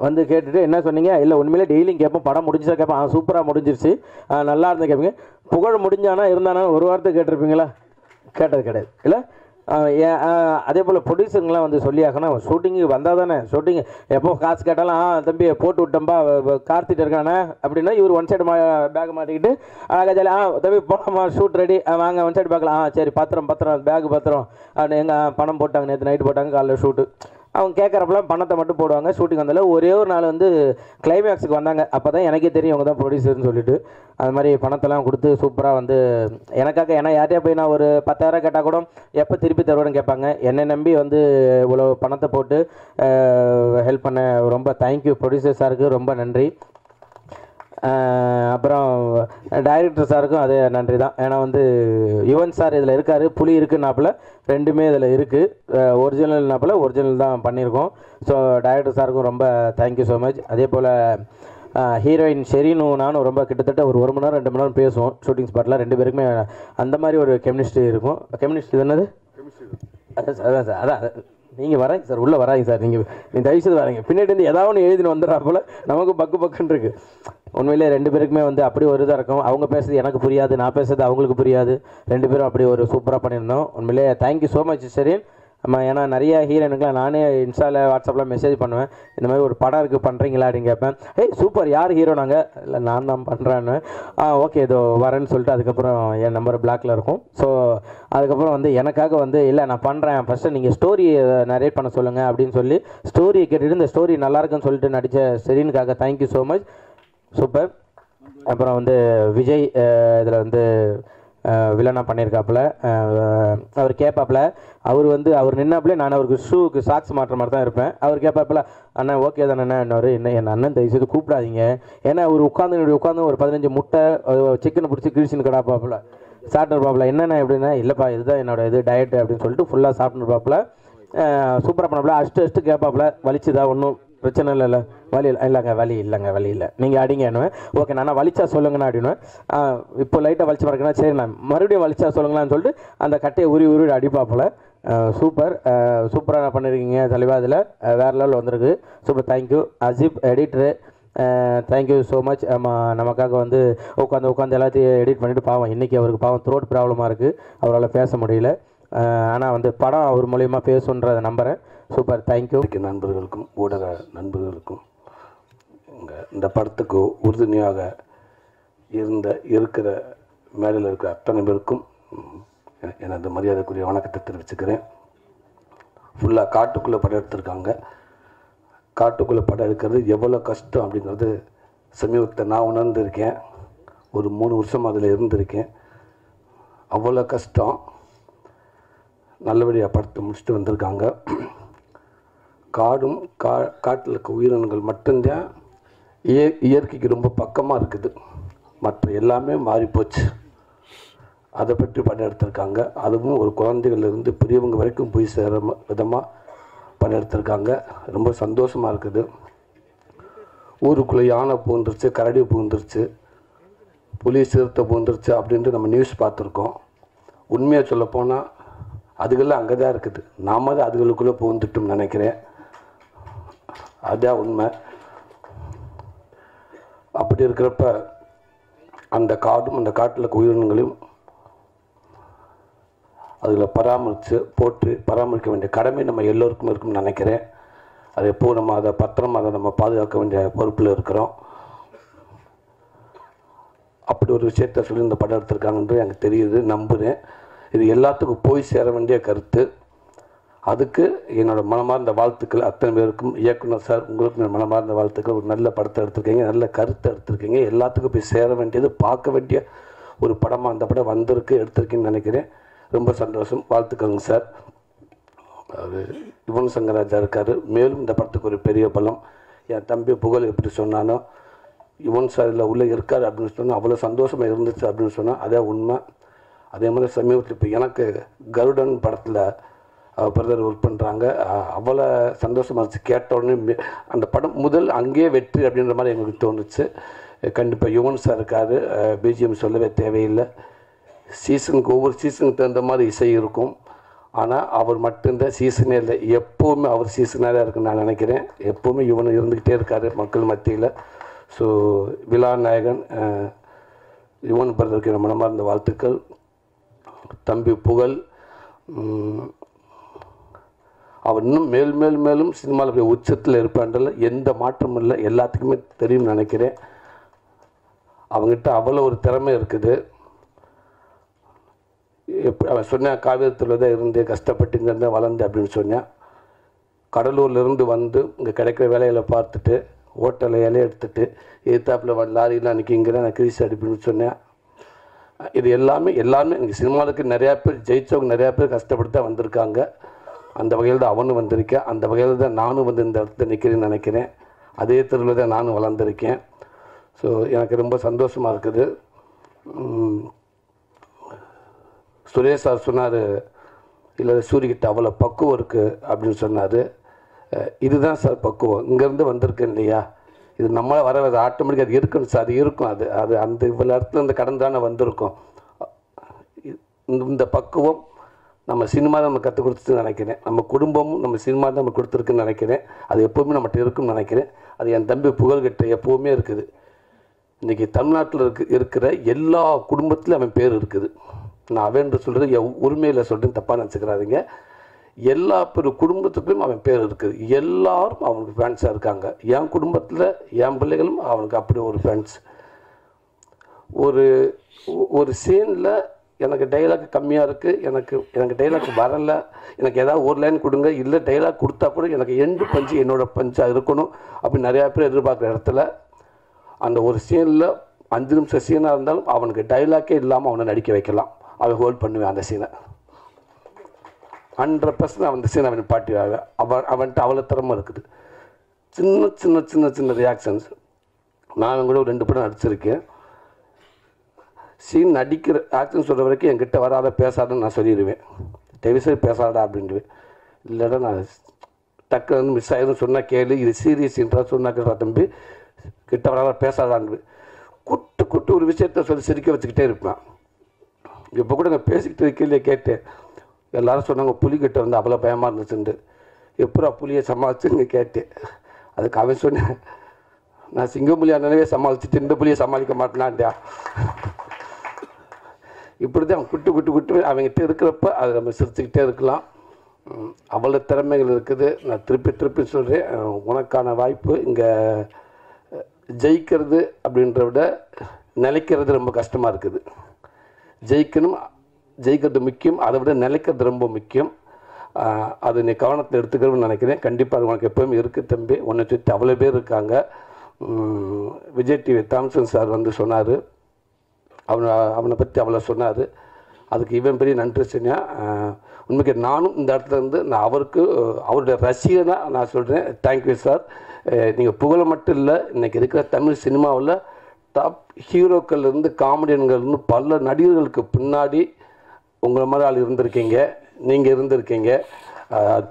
வந்து கேட்டுட்டு என்ன சொன்னீங்க, இல்லை உண்மையிலே டெய்லியும் கேட்போம், படம் முடிஞ்சா கேட்பேன், சூப்பராக முடிஞ்சிருச்சு, நல்லா இருந்து கேட்பீங்க, புகழ் முடிஞ்சானா இருந்தானா ஒரு வாரத்துக்கு கேட்டிருப்பீங்களா, கேட்டது கிடையாது இல்லை. அதே போல் ப்ரொடியூசருங்களாம் வந்து சொல்லியாக்கணும், ஷூட்டிங்கு வந்தால் தானே ஷூட்டிங் எப்போ காசு கேட்டாலும் தம்பி போட்டு விட்டோம்பா கார்த்திட்டு இருக்கானே அப்படின்னா, இவர் ஒன் சைடு பேக் மாட்டிக்கிட்டு அழகா ஜாலி தம்பி போகலாமா ஷூட் ரெடி வாங்க ஒன் சைடு பார்க்கலாம், சரி பத்திரம் பேக் பத்திரம் எங்கள் பணம் போட்டாங்க, நேற்று நைட்டு போட்டாங்க, காலைல ஷூட்டு. அவங்க கேட்குறப்பெல்லாம் பணத்தை மட்டும் போடுவாங்க. ஷூட்டிங் வந்தால ஒரே ஒரு நாள் வந்து கிளைமேக்ஸுக்கு வந்தாங்க, அப்போ தான் எனக்கே தெரியும் அவங்க தான் ப்ரொடியூசர்னு சொல்லிட்டு. அது மாதிரி பணத்தெல்லாம் கொடுத்து சூப்பராக வந்து எனக்காக, ஏன்னா யார்ட்டையா போய் நான் ஒரு 10,000 கேட்டால் கூட எப்போ திருப்பி தருவேன்னு கேட்பாங்க. என்னை நம்பி வந்து இவ்வளோ பணத்தை போட்டு ஹெல்ப் பண்ண ரொம்ப தேங்க்யூ ப்ரொடியூசர் சாருக்கு, ரொம்ப நன்றி. அப்புறம் டைரக்டர் சாருக்கும் அதே நன்றி தான். ஏன்னா வந்து யுவன் சார் இதில் இருக்கார், புலி இருக்குன்னாப்பில் ரெண்டுமே இதில் இருக்குது, ஒரிஜினல்னாப்பில் ஒரிஜினல் தான் பண்ணியிருக்கோம். ஸோ டைரக்டர் சாருக்கும் ரொம்ப தேங்க்யூ ஸோ மச். அதே போல் ஹீரோயின் ஷெரீனும் நானும் ரொம்ப கிட்டத்தட்ட ஒரு 1 மணி நேரம் 2 மணி நேரம் பேசுவோம் ஷூட்டிங் ஸ்பாட்டில். 2 பேருக்குமே அந்த மாதிரி ஒரு கெமிஸ்ட்ரி இருக்கும். கெமிஸ்ட்ரி என்னது, அதான் சார், அதான் நீங்கள் வராங்க சார், உள்ளே வராங்க சார், நீங்கள் தயவுசெய்து வராங்க, பின்னாடி வந்து ஏதாவது ஒன்று எழுதின்னு வந்துடுறா போல் நமக்கு பக்குன்னு இருக்குது. உண்மையிலே 2 பேருக்குமே வந்து அப்படி ஒரு இதாக இருக்கும், அவங்க பேசுறது எனக்கு புரியாது, நான் பேசுறது அவங்களுக்கு புரியாது, 2 பேரும் அப்படி ஒரு சூப்பராக பண்ணியிருந்தோம். உண்மையிலே தேங்க்யூ ஸோ மச் ஷெரீன். ஏன்னா நிறைய ஹீரோயினுக்குலாம் நானே இன்ஸ்டாவில் வாட்ஸ்அப்பில் மெசேஜ் பண்ணுவேன், இந்த மாதிரி ஒரு படம் இருக்குது பண்ணுறீங்களா அப்படின்னு கேட்பேன். ஏய் சூப்பர், யார் ஹீரோ? நாங்கள் இல்லை நான் தான் பண்ணுறேன்னு. ஓகே இதோ வரேன்னு சொல்லிட்டு அதுக்கப்புறம் என் நம்பர் பிளாக்ல இருக்கும். ஸோ அதுக்கப்புறம் வந்து எனக்காக வந்து இல்லை நான் பண்ணுறேன், ஃபஸ்ட்டு நீங்கள் ஸ்டோரி நரேட் பண்ண சொல்லுங்கள் அப்படின்னு சொல்லி ஸ்டோரியை கேட்டுட்டு இந்த ஸ்டோரி நல்லாயிருக்குன்னு சொல்லிட்டு நடித்த செரீனுக்காக தேங்க்யூ ஸோ மச், சூப்பர். அப்புறம் வந்து விஜய் இதில் வந்து வில்லனாக பண்ணியிருக்காப்புல. அவர் கேட்பாப்புல, அவர் நின்னாப்புல நான் அவருக்கு ஷூக்கு சாக்ஸ் மாட்டுற மாதிரி தான் இருப்பேன். அவர் கேட்பாப்புல, அண்ணா ஓகே தானே என்ன என் அண்ணன் தயவுசெய்து கூப்பிடாதீங்க, ஏன்னா அவர் உட்காந்து ஒரு 15 முட்டை சிக்கனை பிடிச்சி கிழிச்சின்னு கிடாப்பாப்புல சாப்பிட்டுருப்பாப்புல. என்னென்ன எப்படின்னா இல்லைப்பா இதுதான் என்னோட இது டயட்டு அப்படின்னு சொல்லிட்டு ஃபுல்லாக சாப்பிட்டுருப்பாப்புல. சூப்பராக பண்ணாப்புல. அஷ்டு கேட்பாப்புல, வலிச்சுதா? ஒன்றும் பிரச்சனை இல்லைல்ல? வலி இல்லைங்க நீங்கள் அடிங்க என்ன. ஓகே நான் வலிச்சா சொல்லுங்கண்ணா அப்படின்னு. இப்போ லைட்டாக வலிச்சு பார்க்கணும், சரி நான் மறுபடியும் வலிச்சா சொல்லுங்களான்னு சொல்லிட்டு அந்த கட்டையை உருவி அடிப்பாப்புல. சூப்பராக பண்ணியிருக்கீங்க தலைவா, அதில் வேறு லெவலில் வந்திருக்கு. Super, thank you. அஜீப் எடிட்ரு, தேங்க்யூ ஸோ மச். நமக்காக வந்து உட்காந்து எல்லாத்தையும் எடிட் பண்ணிவிட்டு, பாவம் இன்றைக்கி அவருக்கு பாவம் த்ரோட் ப்ராப்ளமாக இருக்குது, அவரால் பேச முடியல. ஆனால் வந்து படம் அவர் மூலயமா பேசுன்றதை நம்புகிறேன். Super, thank you. நண்பர்களுக்கும் ஊடக நண்பர்களுக்கும் இந்த படத்துக்கு உறுதுணையாக இருக்கிற மேடையில் இருக்கிற அத்தனை பேருக்கும் எனது மரியாதைக்குரிய வணக்கத்தை தெரிவிச்சுக்கிறேன். ஃபுல்லாக காட்டுக்குள்ளே படம் எடுத்திருக்காங்க. காட்டுக்குள்ளே படம் எடுக்கிறது எவ்வளோ கஷ்டம் அப்படிங்கிறது சமீபத்தில் நான் உணர்ந்திருக்கேன். ஒரு 3 வருஷம் அதில் இருந்திருக்கேன். அவ்வளோ கஷ்டம். நல்லபடியாக படத்தை முடிச்சுட்டு வந்திருக்காங்க. காடும் காட்டில் இருக்க உயிரினங்கள் மட்டும்தான் இயற்கைக்கு ரொம்ப பக்கமாக இருக்குது, மற்ற எல்லாமே மாறிப்போச்சு. அதை பற்றி படம் எடுத்திருக்காங்க. அதுவும் ஒரு குழந்தைகள்லேருந்து பெரியவங்க வரைக்கும் போய் சேர விதமாக படம் எடுத்திருக்காங்க. ரொம்ப சந்தோஷமாக இருக்குது. ஊருக்குள்ளே யானை பூந்துருச்சு, கரடி பூந்துருச்சு, புலி சிறுத்தை பூந்துருச்சு அப்படின்ட்டு நம்ம நியூஸ் பார்த்துருக்கோம். உண்மையாக சொல்லப்போனால் அதுகள்லாம் அங்கே தான் இருக்குது, நாம தான் அதுகளுக்குள்ளே பூந்துட்டோம்னு நினைக்கிறேன். அதுதான் உண்மை. அப்படி இருக்கிறப்ப அந்த காடும் அந்த காட்டில் இருக்க உயிரினங்களையும் அதில் பராமரிக்க வேண்டிய கடமை நம்ம எல்லோருக்கும் இருக்குன்னு நினைக்கிறேன். அது எப்போது நம்ம அதை பத்திரமா நம்ம பாதுகாக்க வேண்டிய பொறுப்பில் இருக்கிறோம். அப்படி ஒரு விஷயத்த சொல்லி இந்த படம் எடுத்திருக்காங்கன்றது எனக்கு தெரியுது, நம்புகிறேன். இது எல்லாத்துக்கும் போய் சேர வேண்டிய கருத்து. அதுக்கு என்னோடய மனமார்ந்த வாழ்த்துக்கள் அத்தனை பேருக்கும். இயக்குனர் சார் உங்களுக்கு மனமார்ந்த வாழ்த்துக்கள். ஒரு நல்ல படத்தை எடுத்திருக்கீங்க, நல்ல கருத்தை எடுத்திருக்கீங்க. எல்லாத்துக்கும் போய் சேர வேண்டியது, பார்க்க வேண்டிய ஒரு படமாக அந்த படம் வந்திருக்கு, எடுத்திருக்கீங்கன்னு நினைக்கிறேன். ரொம்ப சந்தோஷம், வாழ்த்துக்கள்ங்க சார். அது யுவன் சங்கர் ராஜா இருக்கார். மேலும் இந்த படத்துக்கு ஒரு பெரிய பலம். என் தம்பி புகழ் எப்படி சொன்னானோ, யுவன் சார் இதில் உள்ளே இருக்கார் அப்படின்னு சொன்னால் அவ்வளோ சந்தோஷமாக இருந்துச்சு அப்படின்னு சொன்னால் அதே உண்மை. அதே மாதிரி சமீபத்தில் இப்போ எனக்கு கருடன் படத்தில் பிரதர் ஒர்க் பண்ணுறாங்க. அவ்வளோ சந்தோஷமாக இருந்துச்சு. கேட்ட உடனே அந்த படம் முதல் அங்கேயே வெற்றி அப்படின்ற மாதிரி எங்களுக்கு தோணுச்சு. கண்டிப்பாக யுவன் சார் இருக்கார். பிஜிஎம் சொல்லவே தேவையில்லை. சீசனுக்கு ஒவ்வொரு சீசனுக்கு தகுந்த மாதிரி இசை இருக்கும். ஆனால் அவர் மட்டும்தான் சீசனே இல்லை, எப்போவுமே அவர் சீசனாக தான் இருக்குன்னு நான் நினைக்கிறேன். எப்போவுமே யுவன் இருந்துக்கிட்டே இருக்கார் மக்கள் மத்தியில். ஸோ விழா நாயகன் யுவன் பிரதருக்கு நம்ம மனமார்ந்த வாழ்த்துக்கள். தம்பி புகழ் அவர் இன்னும் மேலும் சினிமாவில் போய் உச்சத்தில் இருப்பான்றல எந்த மாற்றமும் இல்லை, எல்லாத்துக்குமே தெரியும்னு நினைக்கிறேன். அவங்ககிட்ட அவ்வளோ ஒரு திறமை இருக்குது. அவன் சொன்னேன், காவியத்தில் தான் இருந்து கஷ்டப்பட்டு இங்கேருந்து வளர்ந்து அப்படின்னு சொன்னேன். கடலூர்லேருந்து வந்து இங்கே கிடைக்கிற வேலைகளை பார்த்துட்டு ஹோட்டலில் இலையை எடுத்துகிட்டு எதிர்த்தாப்பில் லாரிலாம் அன்றைக்கி இங்கே தான் நான் கிரீஸ் அடிப்புன்னு சொன்னேன். இது எல்லாமே இங்கே சினிமாவுக்கு நிறையா பேர் ஜெயித்தவங்க நிறையா பேர் கஷ்டப்பட்டு தான் வந்திருக்காங்க. அந்த வகையில் தான் அவனும் வந்திருக்கேன். அந்த வகையில் தான் நானும் வந்து இந்த இடத்துல நிற்கிறேன்னு நினைக்கிறேன். அதே தெருவில் தான் நானும் வளர்ந்துருக்கேன். ஸோ எனக்கு ரொம்ப சந்தோஷமாக இருக்குது. சுரேஷ் சார் சொன்னார், இல்லை சூரியகிட்ட அவ்வளோ பக்குவம் இருக்குது அப்படின்னு சொன்னார். இதுதான் சார் பக்குவம். இங்கேருந்து வந்திருக்கேன் இல்லையா, இது நம்மளால் வர ஆட்டோமேட்டிக்காக அது இருக்கணும் சார். அது இருக்கும். அது அந்த இவ்வளோ இடத்துல இந்த கடன் தானே வந்திருக்கோம். இந்த பக்குவம் நம்ம சினிமா தான் நம்ம கற்றுக் கொடுத்துன்னு நினைக்கிறேன். நம்ம குடும்பமும் நம்ம சினிமா தான் நம்ம கொடுத்துருக்குன்னு நினைக்கிறேன். அது எப்போவுமே நம்மகிட்ட இருக்குன்னு நினைக்கிறேன். அது என் தம்பி புகழ்கிட்ட எப்போவுமே இருக்குது. இன்றைக்கி தமிழ்நாட்டில் இருக்கிற எல்லா குடும்பத்துலையும் அவன் பேர் இருக்குது. நான் அவன் சொல்கிறது என் உரிமையில் சொல்கிறேன், தப்பாக நினச்சிக்கிறாதீங்க. எல்லா குடும்பத்துக்குள்ளும் அவன் பேர் இருக்குது. எல்லாரும் அவனுக்கு ஃபேன்ஸாக இருக்காங்க. என் குடும்பத்தில் என் பிள்ளைகளும் அவனுக்கு அப்படி ஒரு ஃபேன்ஸ். ஒரு சீனில் எனக்கு டைலாக் கம்மியாக இருக்குது, எனக்கு டைலாக் வரலை, எனக்கு ஏதாவது ஒரு லைன் கொடுங்க, இல்லை டைலாக் கொடுத்தா கூட எனக்கு எண்டு பஞ்சு என்னோடய பஞ்சாக இருக்கணும் அப்படின்னு நிறையா பேர் எதிர்பார்க்குற இடத்துல அந்த ஒரு சீனில் 5 நிமிஷம் சீனாக இருந்தாலும் அவனுக்கு டைலாக்கே இல்லாமல் அவனை நடிக்க வைக்கலாம். அவன் ஹோல்ட் பண்ணுவேன் அந்த சீனை 100%. அவன் சீனை அவன் பாட்டிவாங்க. அவன்கிட்ட அவ்வளோ திறமை இருக்குது. சின்ன சின்ன சின்ன சின்ன ரியாக்ஷன்ஸ். நான் கூட ஒரு 2 படம் நடிச்சிருக்கேன். சீன் நடிக்கிற ஆக்ஷன் சொல்கிற வரைக்கும் என்கிட்ட வராத பேசாதன்னு நான் சொல்லிடுவேன். தயவுசெய்து பேசாதா அப்படின்ட்டுவேன். இல்லைடா நான் டக்கு வந்து மிஸ் ஆகிடும் சொன்னால் கேளு, இது சீரியஸ் சீன்றாக சொன்னாக்கிறா தம்பி, கிட்ட வராத பேசாதான்னு குட்டு ஒரு விஷயத்த சொல்லி சிரிக்க வச்சுக்கிட்டே இருப்பேன். இப்போ கூட நான் பேசிக்கிட்டு இருக்கையிலே கேட்டேன். எல்லோரும் சொன்னாங்க புலிக்கிட்ட வந்து அவ்வளோ பயமாக இருந்துச்சுண்டு. எப்போ புலியை சமாளிச்சுன்னு கேட்டேன். அதுக்கு அவன் சொன்னேன், நான் சிங்கப்புலியாக நினைவே சமாளிச்சுட்டு இந்த புலியை சமாளிக்க மாட்டேனான்டா. இப்படி தான் குட்டு அவங்ககிட்ட இருக்கிறப்ப அதை நம்ம சிரிச்சுக்கிட்டே இருக்கலாம். அவ்வளோ திறமைகள் இருக்குது. நான் திருப்பி சொல்கிறேன், உனக்கான வாய்ப்பு இங்கே ஜெயிக்கிறது அப்படின்ற விட நிலைக்கிறது ரொம்ப கஷ்டமாக இருக்குது. ஜெயிக்கிறது முக்கியம், அதை விட நிலைக்கிறது ரொம்ப முக்கியம். அது நீ கவனத்தில் எடுத்துக்கிறோம்னு நினைக்கிறேன். கண்டிப்பாக அது உனக்கு எப்போவுமே இருக்குது தம்பி. உன்னை சுற்றி அவ்வளோ பேர் இருக்காங்க. விஜய் டிவி தாம்சன் சார் வந்து சொன்னார், அவனை பற்றி அவ்வளோ சொன்னார். அதுக்கு இவன் பெரிய நன்றி சொன்னா. உண்மைக்கு நானும் இந்த இடத்துல இருந்து நான் அவருடைய ரசிகனாக நான் சொல்கிறேன். Thank you sir. நீங்கள் புகழ மட்டும் இல்லை, இன்றைக்கி இருக்கிற தமிழ் சினிமாவில் டாப் ஹீரோக்கள்லேருந்து காமெடியன்கள்லேருந்து பல நடிகர்களுக்கு பின்னாடி உங்களை மாதிரி ஆள் இருந்திருக்கீங்க, நீங்கள் இருந்திருக்கீங்க.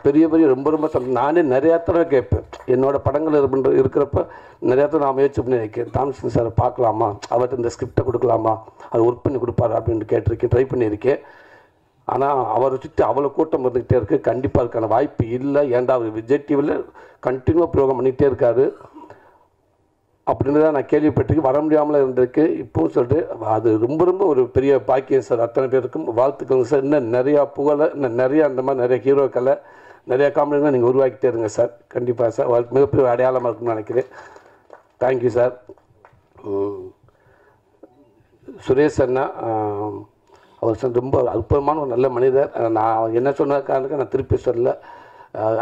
பெரிய ரொம்ப நானே நிறையா தடவை கேட்பேன். என்னோடய படங்கள் இருக்கிறப்ப நிறையா தடவை நான் முயற்சி பண்ணி வைக்கேன். தாம்சன் சாரை பார்க்கலாமா, அவர்கிட்ட இந்த ஸ்கிரிப்டை கொடுக்கலாமா, அதை ஒர்க் பண்ணி கொடுப்பாரு அப்படின்ட்டு கேட்டிருக்கேன், ட்ரை பண்ணியிருக்கேன். ஆனால் அவரை சுற்றி அவ்வளோ கூட்டம் இருந்துக்கிட்டே இருக்குது. கண்டிப்பாக அதுக்கான வாய்ப்பு இல்லை. ஏன்டா அவர் விஜய் டிவியில் கண்டினியூவாக ப்ரோக்ராம் பண்ணிக்கிட்டே இருக்காரு அப்படின்னு தான் நான் கேள்விப்பட்டிருக்கேன். வர முடியாமல் இருந்திருக்கு. இப்போவும் சொல்லிட்டு அது ரொம்ப ஒரு பெரிய பாக்கியம் சார். அத்தனை பேருக்கும் வாழ்த்துக்கள் சார். இன்னும் நிறையா புகழை, இன்னும் நிறையா அந்த மாதிரி நிறைய ஹீரோக்களை, நிறையா காமெடிகளை நீங்கள் உருவாக்கிட்டே இருங்க சார். கண்டிப்பாக சார். மிகப்பெரிய அடையாளமாக இருக்குன்னு நினைக்கிறேன். Thank you sir. சுரேஷ் அண்ணா அவர் ரொம்ப அற்புதமான ஒரு நல்ல மனிதர். நான் என்ன சொன்ன காரணத்துக்கு நான் திருப்பி சொல்லலை.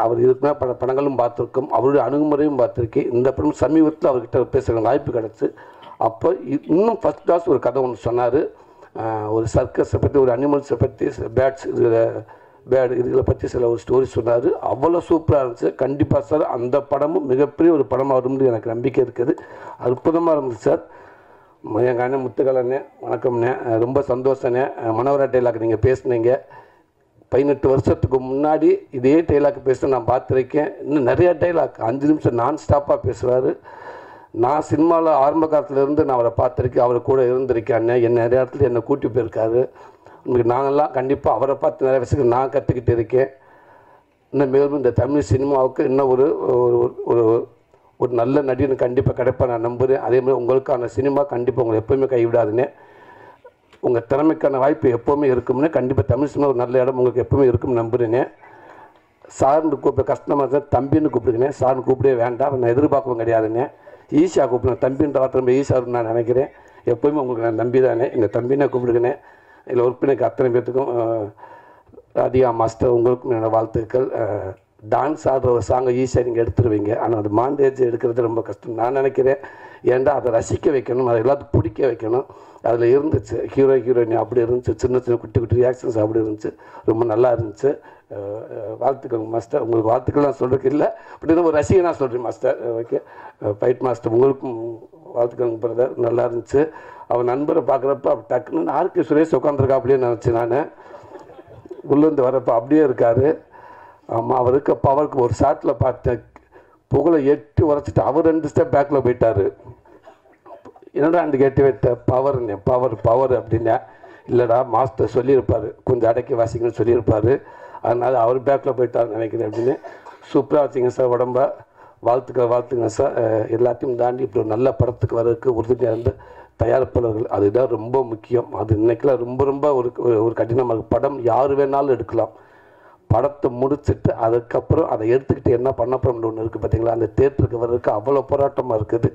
அவர் இதுக்குமே பல படங்களும் பார்த்துருக்கோம், அவருடைய அணுகுமுறையும் பார்த்துருக்கேன். இந்த படம் சமீபத்தில் அவர்கிட்ட பேசுகிற வாய்ப்பு கிடச்சி. அப்போ இன்னும் ஃபஸ்ட் கிளாஸ் ஒரு கதை ஒன்று சொன்னார். ஒரு சர்க்கஸை பற்றி, ஒரு அனிமல்ஸை பற்றி, இதுகளை பற்றி சில ஒரு ஸ்டோரி சொன்னார். அவ்வளோ சூப்பராக இருந்துச்சு. கண்டிப்பாக சார் அந்த படமும் மிகப்பெரிய ஒரு படமாக வரும்னு எனக்கு நம்பிக்கை இருக்குது. அற்புதமாக இருந்துச்சு சார். எங்கள் அண்ணன் முத்துக்கலண்ணே வணக்கம்ண்ணே. ரொம்ப சந்தோஷண்ணே. மனோரா டைலாக் நீங்கள் பேசுனீங்க. 18 வருஷத்துக்கு முன்னாடி இதே டைலாக் பேச நான் பார்த்துருக்கேன். இன்னும் நிறையா டைலாக் 5 நிமிஷம் நான் ஸ்டாப்பாக பேசுவார். நான் சினிமாவில் ஆரம்ப காலத்துலேருந்து நான் அவரை பார்த்துருக்கேன், அவரை கூட இருந்திருக்கேன். அண்ணன் என்ன நிறைய இடத்துல என்னை கூட்டி போயிருக்காரு. உங்களுக்கு நாங்கள்லாம் கண்டிப்பாக அவரை பார்த்து நிறைய விஷயங்கள் நான் கற்றுக்கிட்டு இருக்கேன். இன்னும் மேலும் இந்த தமிழ் சினிமாவுக்கு இன்னும் ஒரு நல்ல நடிகன் கண்டிப்பாக கிடைப்பேன் நான் நம்புகிறேன். அதே மாதிரி உங்களுக்கான சினிமா கண்டிப்பாக உங்களை எப்போவுமே கைவிடாதுன்னு, உங்கள் திறமைக்கான வாய்ப்பு எப்போவுமே இருக்கும்னு, கண்டிப்பாக தமிழ் சினிமா ஒரு நல்ல இடம் உங்களுக்கு எப்போவுமே இருக்கும்னு நம்புகிறேனே. சார்னு கூப்பிட கஷ்டமாக சார், தம்பின்னு கூப்பிடுங்கண்ணே. சார்னு கூப்பிடவே வேண்டாம், நான் எதிர்பார்க்கவும் கிடையாதுண்ணே. ஈஸியாக கூப்பிடுங்க. தம்பின்ற வார்த்தை ரொம்ப ஈஸியாக நான் நினைக்கிறேன். எப்போயுமே உங்களுக்கு நான் நம்பி தானே, எங்கள் தம்பினே கூப்பிடுங்கண்ணே. இதில் ஒர்க் பண்ணிக்க அத்தனை பேர்த்துக்கும் ராதிகா மாஸ்டர் உங்களுக்கும் என்னோடய வாழ்த்துக்கள். டான்ஸ் ஆடுற ஒரு சாங்கை ஈஸியாக நீங்கள் எடுத்துருவீங்க, ஆனால் அது மாண்டேஜ் எடுக்கிறது ரொம்ப கஷ்டம் நான் நினைக்கிறேன். ஏன்டா அதை ரசிக்க வைக்கணும், அதை எல்லாத்துக்கும் பிடிக்க வைக்கணும். அதில் இருந்துச்சு ஹீரோயின் அப்படி இருந்துச்சு, சின்ன சின்ன குட்டி ரியாக்ஷன்ஸ் அப்படி இருந்துச்சு. ரொம்ப நல்லா இருந்துச்சு. வாழ்த்துக்கள் மாஸ்டர். உங்களுக்கு வாழ்த்துக்கள் நான் சொல்கிறதுக்கு இல்லை, அப்படி ஒரு ரசிகனாக சொல்கிறேன் மாஸ்டர். ஓகே, ஃபைட் மாஸ்டர் உங்களுக்கும் வாழ்த்துக்கள் பிரதர். நல்லா இருந்துச்சு. அவன் நண்பரை பார்க்குறப்ப டக்குன்னு ஆர்கே சுரேஷ் உட்காந்துருக்கா அப்படியே நினச்சேன் நான். உள்ளேருந்து வரப்போ அப்படியே இருக்கார். ஆமாம், அவர் இருக்க பவருக்கு ஒரு ஷாட்டில் பார்த்தேன், புகழை 8 உரைச்சிட்டு அவர் 2 ஸ்டெப் பேக்கில் போயிட்டார். என்னடா அந்த கேட்டு வைத்த பவர் அப்படின்னா, இல்லைடா மாஸ்டர் சொல்லியிருப்பார், கொஞ்சம் அடக்கி வாசிங்கன்னு சொல்லியிருப்பார், அதனால் அவர் பேக்கில் போயிட்டார் நினைக்கிறேன் அப்படின்னு. சூப்பராக வச்சிங்க சார் உடம்ப. வாழ்த்துங்க சார். எல்லாத்தையும் தாண்டி இப்படி ஒரு நல்ல படத்துக்கு வர்றதுக்கு உறுதுணையாக இருந்த தயாரிப்பாளர்கள், அதுதான் ரொம்ப முக்கியம். அது இன்றைக்கெல்லாம் ரொம்ப ஒரு கடினமாக இருக்குது. படம் யார் வேணாலும் எடுக்கலாம், படத்தை முடிச்சுட்டு அதுக்கப்புறம் அதை எடுத்துக்கிட்டு என்ன பண்ண போகிறோம்னு ஒன்று இருக்குது பார்த்தீங்களா, அந்த தேட்டருக்கு வர்றதுக்கு அவ்வளோ போராட்டமாக இருக்குது.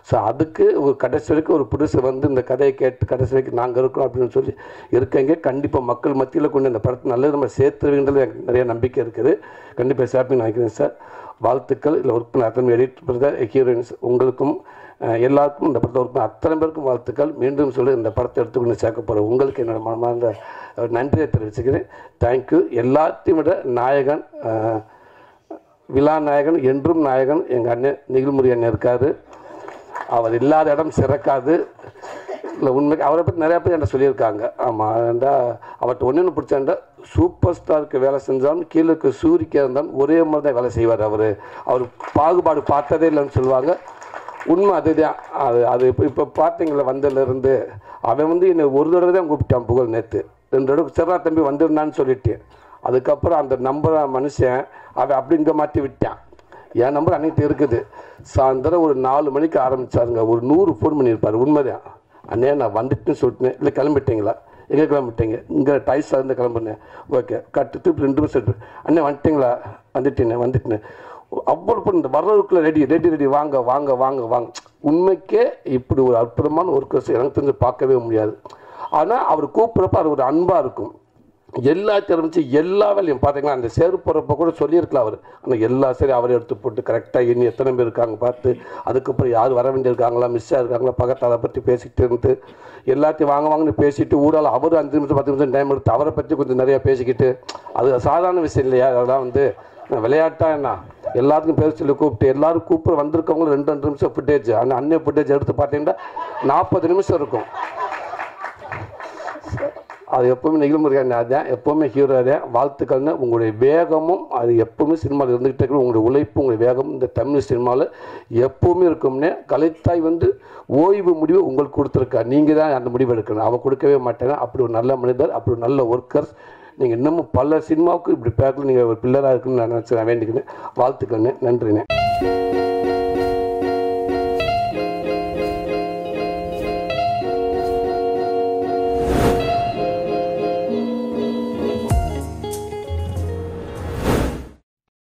ஸோ அதுக்கு ஒரு கடைசி வரைக்கும் ஒரு புதுசு வந்து இந்த கதையை கேட்டு கடைசி வரைக்கும் நாங்கள் இருக்கோம் அப்படின்னு சொல்லி இருக்கீங்க. கண்டிப்பாக மக்கள் மத்தியில் கொண்டு இந்த படத்தை நல்லது நம்ம சேர்த்துருவீங்கிறது எனக்கு நிறைய நம்பிக்கை இருக்குது. கண்டிப்பாக சேர்ப்பேன்னு நினைக்கிறேன் சார். வாழ்த்துக்கள். இல்லை ஒர்க் பண்ண அத்தனை எடிட்டர் ஹீரோயின்ஸ் உங்களுக்கும் எல்லாருக்கும் இந்த படத்தை ஒர்க் பண்ண அத்தனை பேருக்கும் வாழ்த்துக்கள். மீண்டும் சொல்லி இந்த படத்தை எடுத்துக்கொண்டு சேர்க்க போகிற உங்களுக்கு என்னோட மனமார்ந்த நன்றியை தெரிவிச்சுக்கிறேன். தேங்க்யூ. எல்லாத்தையும் விட நாயகன், விழா நாயகன், என்றும் நாயகன் எங்கள் அண்ணன் நிகில்முரி அண்ணன் இருக்கார். அவர் இல்லாத இடம் சிறக்காது. இல்லை உண்மைக்கு அவரை பற்றி நிறையா பேர் என்கிட்ட சொல்லியிருக்காங்க. ஆமாம், ஏன்டா அவர்கிட்ட ஒன்று பிடிச்சாண்டா சூப்பர் ஸ்டாருக்கு வேலை செஞ்சாலும் கீழே இருக்க சூரிக்கா இருந்தாலும் ஒரே மாதிரி தான் வேலை செய்வார். அவர் பாகுபாடு பார்த்ததே இல்லைன்னு சொல்லுவாங்க. உண்மை அதுதான். அது இப்போ பார்த்தீங்களா, வந்ததுலேருந்து அவன் வந்து என்னை ஒரு தடவை தான் கூப்பிட்டான் புகழ். நேற்று 2 தடவை சிறா தம்பி வந்துருந்தான்னு சொல்லிட்டேன். அதுக்கப்புறம் அந்த நம்பரை மனுஷன் அவன் அப்படி இங்கே மாற்றி விட்டான். என் நம்பர் அன்னைக்கு இருக்குது. சாயந்தரம் ஒரு 4 மணிக்கு ஆரம்பித்தாருங்க. ஒரு 100 ஃபோன் பண்ணியிருப்பார். உண்மைதான். அண்ணே நான் வந்துட்டுன்னு சொல்லிட்டேன். இல்லை கிளம்பிட்டீங்களா? எங்கே கிளம்பிட்டீங்க? இங்கே டைஸாக இருந்து கிளம்புனேன். ஓகே கட்டுட்டு 2 நிமிஷம் அண்ணே வந்துட்டிங்களா? வந்துட்டேன்னு அவ்வளோ இந்த வர்றதுக்குள்ளே ரெடி வாங்க வாங்க வாங்க வாங்க. உண்மைக்கே இப்படி ஒரு அற்புதமான ஒர்க்கர்ஸ் எனக்கு தெரிஞ்சு பார்க்கவே முடியாது. ஆனால் அவர் கூப்பிட்றப்ப அது ஒரு அன்பாக இருக்கும். எல்லா தெரிஞ்சு எல்லா வேலையும் பார்த்தீங்களா, அந்த சேரு போகிறப்ப கூட சொல்லியிருக்கலாம் அவர். ஆனால் எல்லா சரி அவரை எடுத்து போட்டு கரெக்டாக எண்ணி எத்தனை பேர் இருக்காங்க பார்த்து, அதுக்கப்புறம் யார் வர வேண்டியிருக்காங்களா, மிஸ் ஆகிருக்காங்களா, பக்கத்தில் அதை பற்றி பேசிக்கிட்டு இருந்து எல்லாத்தையும் வாங்கன்னு பேசிட்டு ஊடால அவர் 5 நிமிஷம் 10 நிமிஷம் டைம் எடுத்து அவரை பற்றி கொஞ்சம் நிறையா பேசிக்கிட்டு, அது சாதாரண விஷயம் இல்லையா? அதெல்லாம் வந்து விளையாட்டா என்ன எல்லாத்துக்கும் பேர் சொல்லி கூப்பிட்டு எல்லாரும் கூப்பிட்டு வந்திருக்கவங்களும் 2 நிமிஷம் ஃபுட்டேஜ். ஆனால் அன்னைய ஃபுட்டேஜ் எடுத்து பார்த்தீங்கன்னா 40 நிமிஷம் இருக்கும். அது எப்போவுமே நிகழ்முறையான அதுதான், எப்போவுமே ஹீரோ தான். வாழ்த்துக்கள்னு உங்களுடைய வேகமும் அது எப்போவுமே சினிமாவில் இருந்துகிட்டே இருக்கணும். உங்களுடைய உழைப்பு, உங்களுடைய வேகம் இந்த தமிழ் சினிமாவில் எப்போவுமே இருக்கும்னே. கலைத்தாய் வந்து ஓய்வு முடிவு உங்களுக்கு கொடுத்துருக்கா. நீங்கள் தான் அந்த முடிவு எடுக்கணும். அவள் கொடுக்கவே மாட்டேங்க. அப்படி ஒரு நல்ல மனிதர், அப்படி ஒரு நல்ல ஒர்க்கர்ஸ். நீங்கள் இன்னமும் பல சினிமாவுக்கு இப்படி பேக்கில் நீங்கள் ஒரு பில்லராக இருக்குன்னு நான் நினச்சி வேண்டிக்கிறேன். வாழ்த்துக்கள்னு. நன்றிண்ணே.